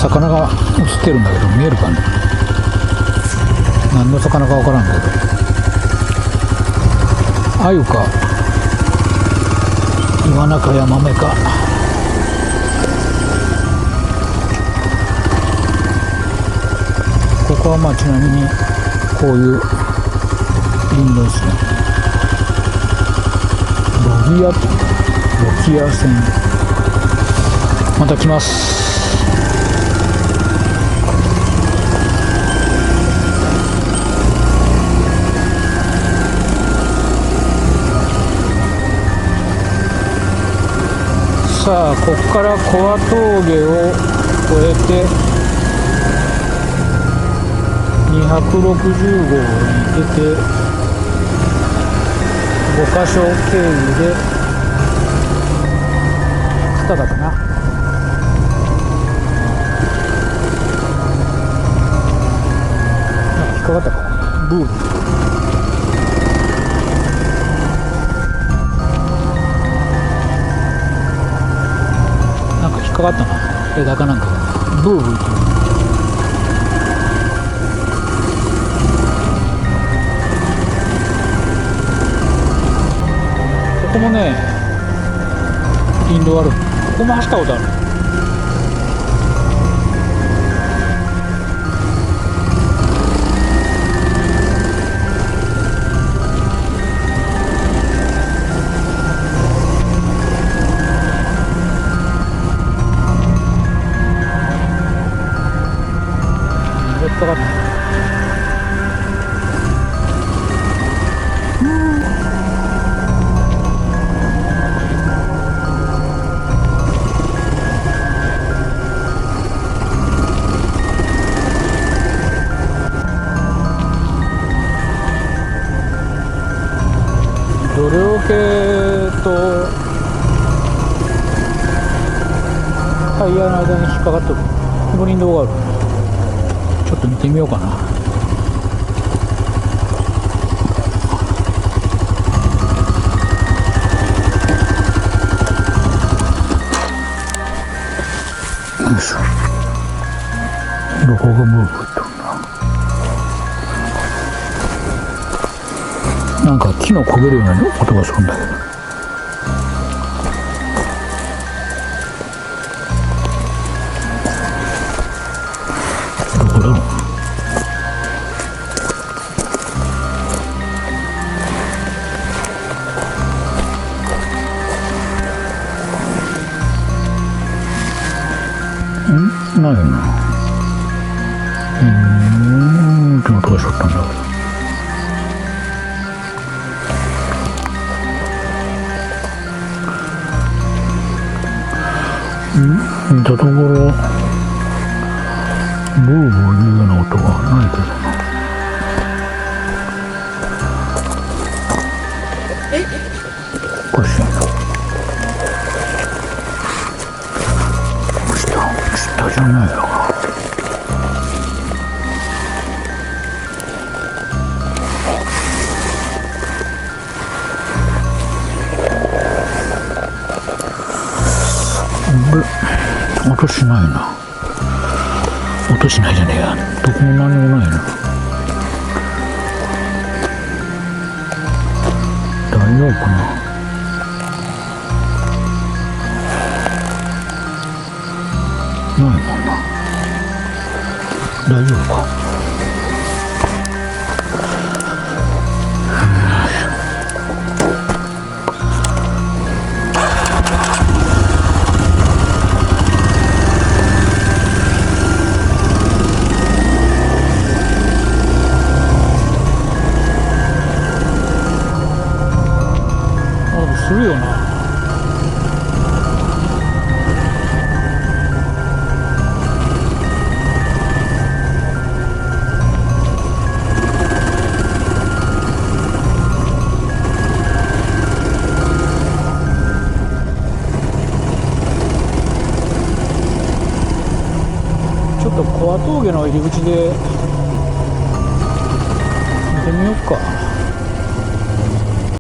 魚が映ってるんだけど見えるかね。何の魚か分からんけど、鮎かイワナかヤマメか。ここはまあちなみにこういう林道ですね。ロギア線、また来ます。さあ、ここから小和峠を越えて260号に出て5カ所経由で片田かな。なんか引っかかったかな。ブーブー引っかかったな。枝かなんかがブーブーと。ここもね林道ある。ここも走ったことある。かかった。度量計とタイヤの間に引っかかってる。ここに林道がある。ちょっと見てみようかな。よいしょ。どこがブーブーいっとんだ。なんか木の焦げるような音がするんだけど。ないな。って音がしちゃったんだけど。見たところブーブーいうような音がないけどな。おかしいな。下じゃないのか。音しないな。音しないじゃねえや。どこも何もないな。大丈夫かな。ないもんな。大丈夫か。するよな。ちょっと小和峠の入り口で見てみようか。